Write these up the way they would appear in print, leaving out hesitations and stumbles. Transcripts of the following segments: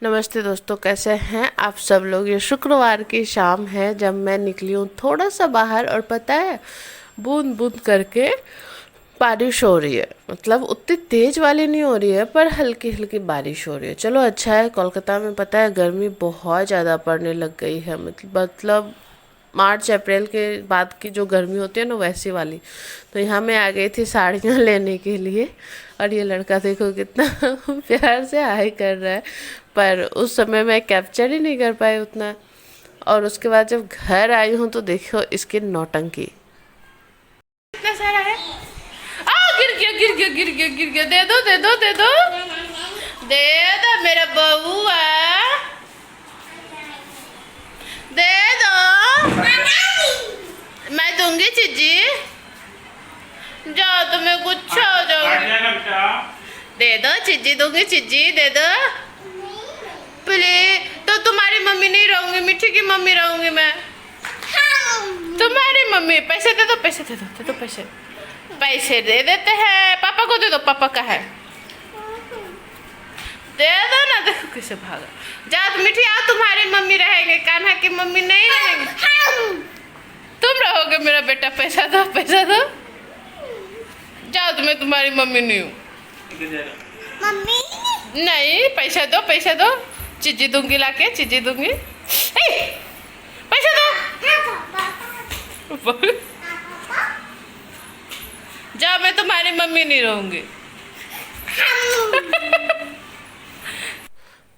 नमस्ते दोस्तों, कैसे हैं आप सब लोग। ये शुक्रवार की शाम है जब मैं निकली हूँ थोड़ा सा बाहर, और पता है बूंद बूंद करके बारिश हो रही है। मतलब उतनी तेज वाली नहीं हो रही है, पर हल्की हल्की बारिश हो रही है। चलो अच्छा है। कोलकाता में पता है गर्मी बहुत ज़्यादा पड़ने लग गई है। मतलब मार्च अप्रैल के बाद की जो गर्मी होती है ना, वैसी वाली। तो यहाँ मैं आ गई थी साड़ियाँ लेने के लिए, और ये लड़का देखो कितना प्यार से हाय कर रहा है। पर उस समय मैं कैप्चर ही नहीं कर पाई उतना। और उसके बाद जब घर आई हूँ तो देखो इसकी नौटंकी कितना सारा है। गिर गया गिर गया गिर गया गिर गया। दे दो दे दो दे दो दे दो मेरा बबुआ, दे दो। मैं दूंगी चीजी। जाओ तुम्हें गुच्छा हो जाओ। दे दो चीजी, दूंगी चीजी, दे दो प्लीज। तो तुम्हारी मम्मी नहीं रहूंगी, मिठी की मम्मी रहूंगी मैं। तुम्हारी मम्मी। पैसे दे दो, पैसे दे दो, दे दो पैसे। पैसे दे देते हैं, पापा को दे दो, पापा का है। दे दो ना। देखो कैसे भागा। जाओ मिठी, आओ तुम्हारी मम्मी रहेंगे, कान्हा की मम्मी नहीं रहेंगे। तुम रहोगे मेरा बेटा। पैसा दो, पैसा दो। जाओ, तुम्हें तुम्हारी मम्मी नहीं हूँ। मम्मी नहीं। पैसा दो, पैसा दो। चीजी दूंगी लाके, चीजी दूंगी। पैसा दो। जाओ, मैं तुम्हारी मम्मी नहीं रहूंगी।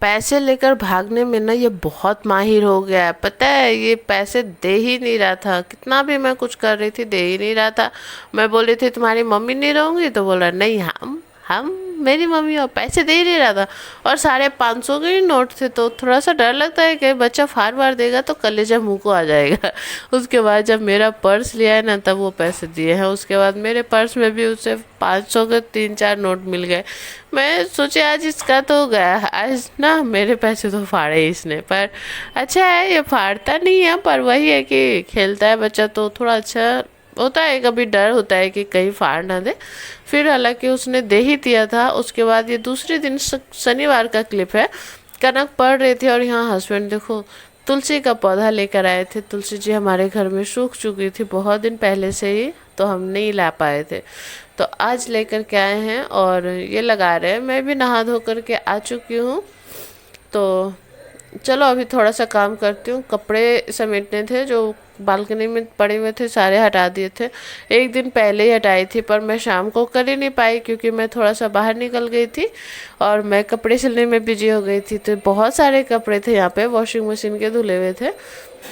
पैसे लेकर भागने में ना ये बहुत माहिर हो गया है। पता है ये पैसे दे ही नहीं रहा था। कितना भी मैं कुछ कर रही थी, दे ही नहीं रहा था। मैं बोली थी तुम्हारी मम्मी नहीं रहूंगी, तो बोला नहीं, हम मेरी मम्मी। और पैसे दे ही नहीं रहा था। और 550 के ही नोट थे, तो थोड़ा सा डर लगता है कि बच्चा फार वार देगा तो कलेजा मुंह को आ जाएगा। उसके बाद जब मेरा पर्स लिया है ना, तब वो पैसे दिए हैं। उसके बाद मेरे पर्स में भी उससे 500 के 3-4 नोट मिल गए। मैं सोचे आज इसका तो गया, आज ना मेरे पैसे तो फाड़े इसने। पर अच्छा है, ये फाड़ता नहीं है, पर वही है कि खेलता है बच्चा तो थोड़ा अच्छा होता है। कभी डर होता है कि कहीं फाड़ ना दे। फिर हालांकि उसने दे ही दिया था। उसके बाद ये दूसरे दिन शनिवार का क्लिप है। कनक पढ़ रहे थे और यहाँ हस्बैंड देखो तुलसी का पौधा लेकर आए थे। तुलसी जी हमारे घर में सूख चुकी थी बहुत दिन पहले से ही, तो हम नहीं ला पाए थे। तो आज लेकर के आए हैं और ये लगा रहे हैं। मैं भी नहा धो करके आ चुकी हूँ। तो चलो अभी थोड़ा सा काम करती हूँ। कपड़े समेटने थे जो बालकनी में पड़े हुए थे, सारे हटा दिए थे। एक दिन पहले ही हटाई थी, पर मैं शाम को कर ही नहीं पाई क्योंकि मैं थोड़ा सा बाहर निकल गई थी और मैं कपड़े सिलने में बिजी हो गई थी। तो बहुत सारे कपड़े थे यहाँ पे, वॉशिंग मशीन के धुले हुए थे।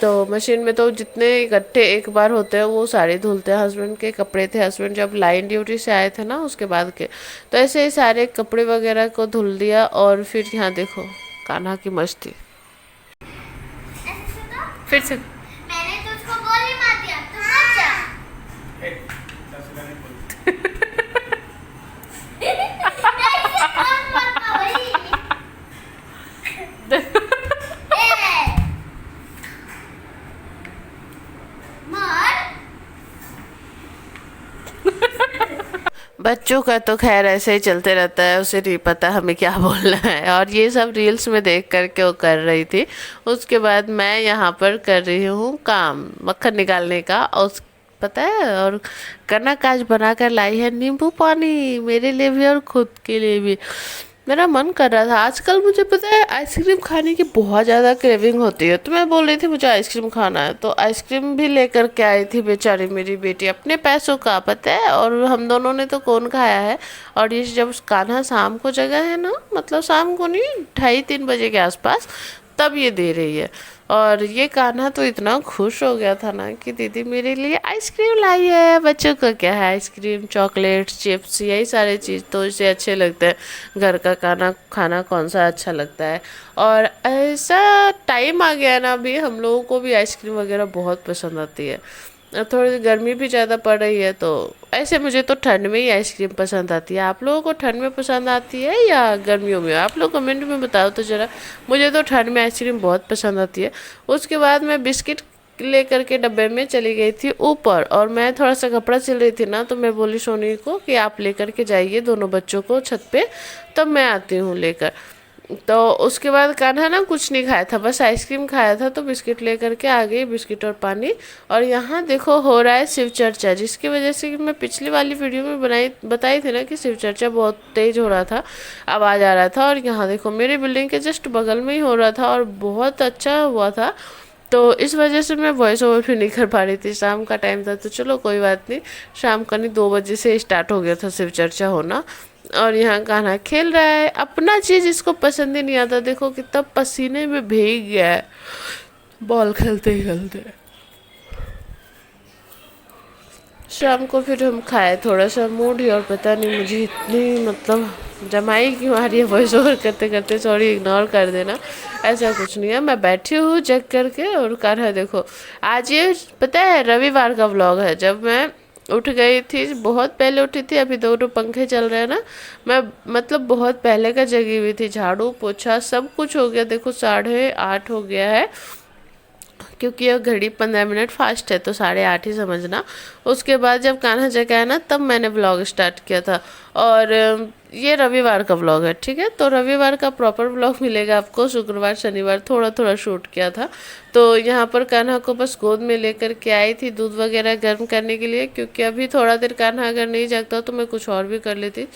तो मशीन में तो जितने इकट्ठे एक बार होते हैं वो सारे धुलते हैं। हस्बैंड के कपड़े थे, हस्बैंड जब लाइन ड्यूटी से आए थे ना उसके बाद के, तो ऐसे ही सारे कपड़े वगैरह को धुल दिया। और फिर यहाँ देखो कान्हा की मस्ती फिर से। मैंने तुझको गोली मार दिया, तू मत जा। ऐसे कौन मारता भाई? मार। बच्चों का तो खैर ऐसे ही चलते रहता है, उसे नहीं पता हमें क्या बोलना है। और ये सब रील्स में देख करके वो कर रही थी। उसके बाद मैं यहाँ पर कर रही हूँ काम मक्खन निकालने का। और पता है, और कनक आज बना कर लाई है नींबू पानी, मेरे लिए भी और खुद के लिए भी। मेरा मन कर रहा था आजकल, मुझे पता है आइसक्रीम खाने की बहुत ज़्यादा क्रेविंग होती है। तो मैं बोल रही थी मुझे आइसक्रीम खाना है, तो आइसक्रीम भी लेकर के आई थी बेचारी मेरी बेटी अपने पैसों का, पता है। और हम दोनों ने तो कौन खाया है। और ये जब कान्हा शाम को जगह है ना, मतलब शाम को नहीं, 2:30-3 बजे के आसपास, तब ये दे रही है। और ये कान्हा तो इतना खुश हो गया था ना कि दीदी मेरे लिए आइसक्रीम लाई है। बच्चों को क्या है, आइसक्रीम, चॉकलेट, चिप्स, यही सारे चीज़ तो इसे अच्छे लगते हैं। घर का खाना खाना कौन सा अच्छा लगता है। और ऐसा टाइम आ गया ना, अभी हम लोगों को भी आइसक्रीम वगैरह बहुत पसंद आती है। थोड़ी गर्मी भी ज़्यादा पड़ रही है, तो ऐसे मुझे तो ठंड में ही आइसक्रीम पसंद आती है। आप लोगों को ठंड में पसंद आती है या गर्मियों में? आप लोग कमेंट में बताओ तो ज़रा। मुझे तो ठंड में आइसक्रीम बहुत पसंद आती है। उसके बाद मैं बिस्किट लेकर के डब्बे में चली गई थी ऊपर, और मैं थोड़ा सा कपड़ा सिल रही थी ना, तो मैं बोली सोनी को कि आप लेकर के जाइए दोनों बच्चों को छत पे, तब मैं आती हूँ लेकर। तो उसके बाद कान्हा ना कुछ नहीं खाया था, बस आइसक्रीम खाया था, तो बिस्किट लेकर के आ गई, बिस्किट और पानी। और यहाँ देखो हो रहा है शिव चर्चा, जिसकी वजह से कि मैं पिछली वाली वीडियो में बताई थी ना कि शिव चर्चा बहुत तेज हो रहा था, आवाज़ आ रहा था। और यहाँ देखो मेरी बिल्डिंग के जस्ट बगल में ही हो रहा था और बहुत अच्छा हुआ था। तो इस वजह से मैं वॉइस ओवर भी नहीं कर पा रही थी, शाम का टाइम था तो चलो कोई बात नहीं। शाम का नहीं, 2 बजे से स्टार्ट हो गया था शिव चर्चा होना। और यहाँ कान्हा खेल रहा है अपना चीज, इसको पसंद ही नहीं आता, देखो कितना पसीने में भीग गया है बॉल खेलते ही खेलते। शाम को फिर हम खाए थोड़ा सा मूड ही, और पता नहीं मुझे इतनी मतलब जमाई क्यों आ रही है वॉइस ओवर करते करते, सॉरी इग्नोर कर देना, ऐसा कुछ नहीं है। मैं बैठी हूँ जग करके और कान्हा देखो। आज ये पता है रविवार का व्लॉग है, जब मैं उठ गई थी, बहुत पहले उठी थी, अभी 2 पंखे चल रहे हैं ना, मैं मतलब बहुत पहले का जगी हुई थी, झाड़ू पोछा सब कुछ हो गया, देखो 8:30 हो गया है, क्योंकि यह घड़ी 15 मिनट फास्ट है तो 8:30 ही समझना। उसके बाद जब कान्हा जगह है ना, तब मैंने व्लॉग स्टार्ट किया था। और ये रविवार का व्लॉग है, ठीक है। तो रविवार का प्रॉपर व्लॉग मिलेगा आपको, शुक्रवार शनिवार थोड़ा थोड़ा शूट किया था। तो यहाँ पर कान्हा को बस गोद में लेकर के आई थी दूध वगैरह गर्म करने के लिए, क्योंकि अभी थोड़ा देर कान्हा अगर नहीं जगता तो मैं कुछ और भी कर लेती,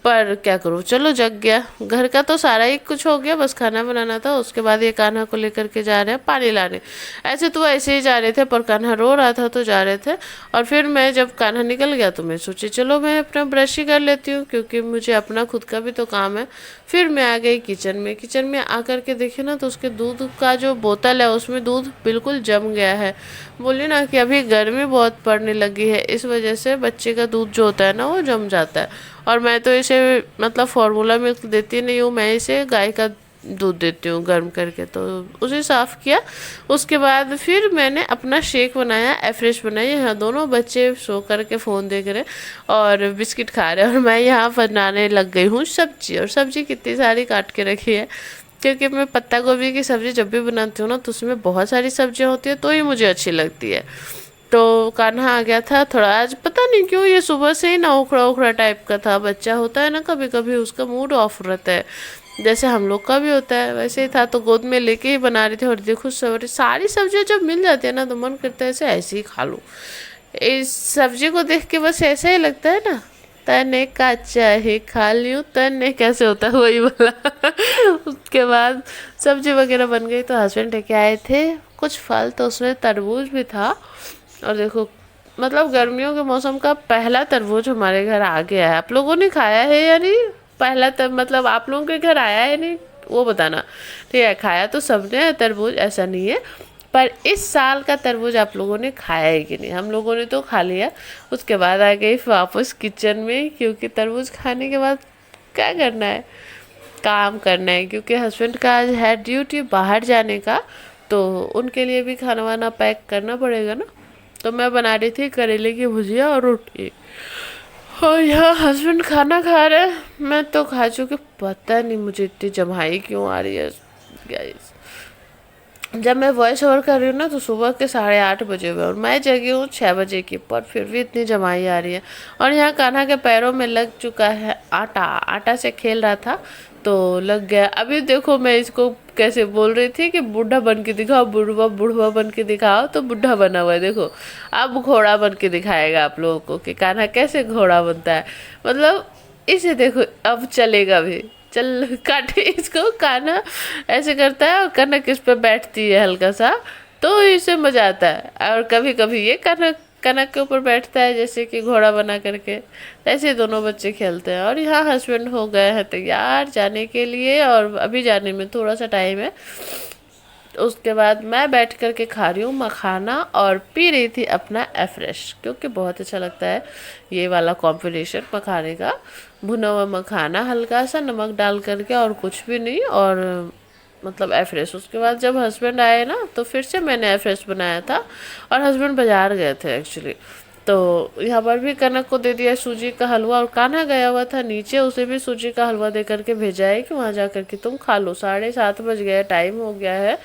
पर क्या करूँ, चलो जग गया। घर का तो सारा ही कुछ हो गया, बस खाना बनाना था। उसके बाद ये कान्हा को लेकर के जा रहे हैं पानी लाने। ऐसे तो ऐसे ही जा रहे थे, पर कान्हा रो रहा था तो जा रहे थे। और फिर मैं जब कान्हा निकल गया तो मैं सोची चलो मैं अपना ब्रश ही कर लेती हूँ, क्योंकि मुझे अपना खुद का भी तो काम है। फिर मैं आ गई किचन में। किचन में आकर के देखी ना, तो उसके दूध का जो बोतल है उसमें दूध बिल्कुल जम गया है। बोली ना कि अभी गर्मी बहुत पड़ने लगी है, इस वजह से बच्चे का दूध जो होता है ना वो जम जाता है। और मैं तो इसे मतलब फार्मूला मिल्क देती नहीं हूँ, मैं इसे गाय का दूध देती हूँ गर्म करके। तो उसे साफ़ किया। उसके बाद फिर मैंने अपना शेक बनाया, एफ्रेश बनाई। यहाँ दोनों बच्चे सो करके फ़ोन देख रहे और बिस्किट खा रहे, और मैं यहाँ बनाने लग गई हूँ सब्जी। और सब्जी कितनी सारी काट के रखी है, क्योंकि मैं पत्ता गोभी की सब्ज़ी जब भी बनाती हूँ ना, तो उसमें बहुत सारी सब्जियाँ होती है, तो ही मुझे अच्छी लगती है। तो कान्हा आ गया था थोड़ा, आज पता नहीं क्यों ये सुबह से ही ना उखड़ा उखड़ा टाइप का था। बच्चा होता है ना कभी कभी, उसका मूड ऑफ रहता है, जैसे हम लोग का भी होता है वैसे ही था। तो गोद में लेके ही बना रही थी, और देखो सारी सब्जियां जब मिल जाती है ना, तो मन करता है ऐसे ही खा लूँ। इस सब्जी को देख के बस ऐसा ही लगता है ना, तने का चाहे खा लियूँ, तने कैसे होता है वही वाला। उसके बाद सब्जी वगैरह बन गई, तो हस्बैंड लेके आए थे कुछ फल, तो उसमें तरबूज भी था। और देखो मतलब गर्मियों के मौसम का पहला तरबूज हमारे घर आ गया है। आप लोगों ने खाया है या नहीं? पहला मतलब आप लोगों के घर आया है नहीं, वो बताना। ठीक है, खाया तो सबने है तरबूज, ऐसा नहीं है, पर इस साल का तरबूज आप लोगों ने खाया है कि नहीं? हम लोगों ने तो खा लिया। उसके बाद आ गई वापस किचन में, क्योंकि तरबूज खाने के बाद क्या करना है, काम करना है, क्योंकि हस्बैंड का आज है ड्यूटी बाहर जाने का, तो उनके लिए भी खाना वाना पैक करना पड़ेगा ना। तो मैं बना रही थी करेले की भुजिया और रोटी, और यहाँ हस्बैंड खाना खा रहे हैं। मैं तो खा चुकी, पता नहीं मुझे इतनी जम्हाई क्यों आ रही है गाइस। जब मैं वॉइस ओवर कर रही हूँ ना, तो सुबह के 8:30 बजे हुए और मैं जगी हूँ 6 बजे की, पर फिर भी इतनी जमाई आ रही है। और यहाँ कान्हा के पैरों में लग चुका है आटा, आटा से खेल रहा था तो लग गया। अभी देखो मैं इसको कैसे बोल रही थी कि बूढ़ा बन के दिखाओ, बुढ़वा बुढ़वा बन के दिखाओ, तो बुढ़ा बना हुआ है। देखो अब घोड़ा बन के दिखाएगा आप लोगों को कि कान्हा कैसे घोड़ा बनता है। मतलब इसे देखो अब चलेगा भी, चल काटे इसको। कान्हा ऐसे करता है और कनक इस पे बैठती है हल्का सा, तो इसे मजा आता है। और कभी कभी ये कनक कनक के ऊपर बैठता है, जैसे कि घोड़ा बना करके। ऐसे दोनों बच्चे खेलते हैं। और यहाँ हस्बैंड हो गए हैं तैयार जाने के लिए, और अभी जाने में थोड़ा सा टाइम है। उसके बाद मैं बैठ कर के खा रही हूँ मखाना और पी रही थी अपना एफ्रेश, क्योंकि बहुत अच्छा लगता है ये वाला कॉम्बिनेशन मखाने का। भुना हुआ मखाना, हल्का सा नमक डाल करके, और कुछ भी नहीं, और मतलब एफ्रेश। उसके बाद जब हस्बैंड आए ना, तो फिर से मैंने एफ्रेश बनाया था, और हस्बैंड बाजार गए थे एक्चुअली। तो यहाँ पर भी कनक को दे दिया सूजी का हलवा, और कान्हा गया हुआ था नीचे, उसे भी सूजी का हलवा दे करके भेजा है कि वहाँ जा करके तुम खा लो। 7:30 बज गया, टाइम हो गया है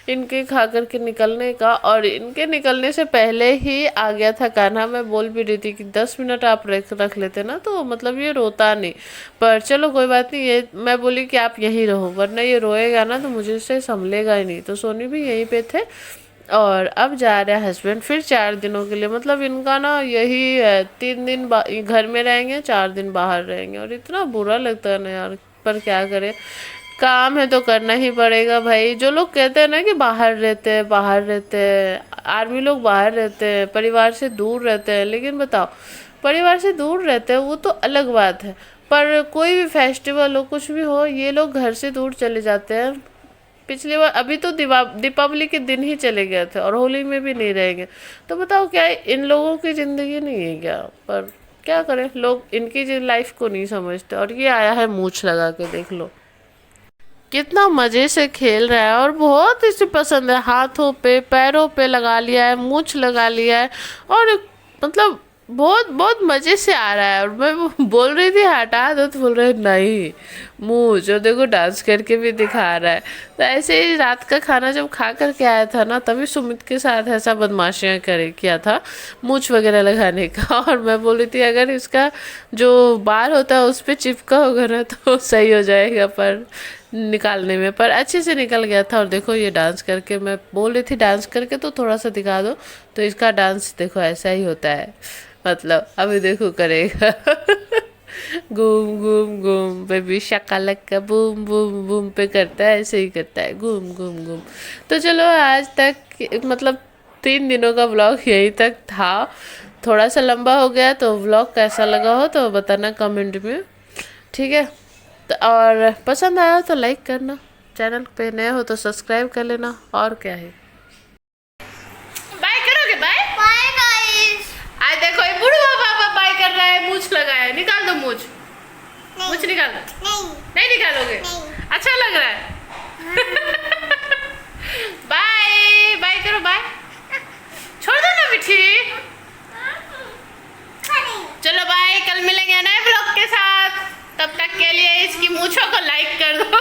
इनके खा करके निकलने का। और इनके निकलने से पहले ही आ गया था कान्हा। मैं बोल भी रही थी कि 10 मिनट आप रख लेते ना, तो मतलब ये रोता नहीं। पर चलो कोई बात नहीं, ये मैं बोली कि आप यहीं रहो, वरना ये रोएगा ना तो मुझे से संभलेगा ही नहीं। तो सोनी भी यहीं पे थे। और अब जा रहे हैं हस्बैंड फिर 4 दिनों के लिए। मतलब इनका ना यही है, 3 दिन घर में रहेंगे, 4 दिन बाहर रहेंगे। और इतना बुरा लगता है ना यार, पर क्या करें, काम है तो करना ही पड़ेगा भाई। जो लोग कहते हैं ना कि बाहर रहते हैं, बाहर रहते हैं, आर्मी लोग बाहर रहते हैं, परिवार से दूर रहते हैं, लेकिन बताओ परिवार से दूर रहते हैं वो तो अलग बात है, पर कोई भी फेस्टिवल हो, कुछ भी हो, ये लोग घर से दूर चले जाते हैं। पिछली बार अभी तो दीपावली के दिन ही चले गए थे, और होली में भी नहीं रहेंगे। तो बताओ क्या इन लोगों की ज़िंदगी नहीं है क्या? पर क्या करें, लोग इनकी लाइफ को नहीं समझते। और ये आया है मूछ लगा के, देख लो कितना मज़े से खेल रहा है, और बहुत इसे पसंद है। हाथों पे पैरों पे लगा लिया है, मूछ लगा लिया है, और मतलब बहुत बहुत मज़े से आ रहा है। और मैं बोल रही थी हटा दो, तो बोल रहे नहीं मूछ, और देखो डांस करके भी दिखा रहा है। तो ऐसे ही रात का खाना जब खा करके आया था ना, तभी सुमित के साथ ऐसा बदमाशियाँ किया था मूछ वगैरह लगाने का। और मैं बोल रही थी अगर इसका जो बाल होता है उस पर चिपका होगा ना तो सही हो जाएगा, पर निकालने में, पर अच्छे से निकल गया था। और देखो ये डांस करके, मैं बोल रही थी डांस करके तो थोड़ा सा दिखा दो, तो इसका डांस देखो ऐसा ही होता है। मतलब अभी देखो करेगा घूम घूम घूम बेबी शकालक का बूम बूम बूम पे करता है, ऐसे ही करता है घूम घूम घूम। तो चलो आज तक मतलब 3 दिनों का व्लॉग यहीं तक था। थोड़ा सा लंबा हो गया, तो व्लॉग कैसा लगा हो तो बताना कमेंट में, ठीक है। तो और पसंद आया तो लाइक करना, चैनल पे नए हो तो सब्सक्राइब कर लेना, और क्या है। बाय करोगे? Bye bye guys. आज देखो ये बुढ़वा बाबा बाय कर रहा है, मूछ लगाया। निकाल दो मूछ, मूछ निकाल दो। नहीं नहीं निकालोगे? नहीं। अच्छा लग रहा है। बाय बाय करो, बाय। छोड़ दो ना मिठी। चलो बाय, कल मिलेंगे नए ब्लॉग के साथ। तब तक के लिए इसकी मूछों को लाइक कर दो।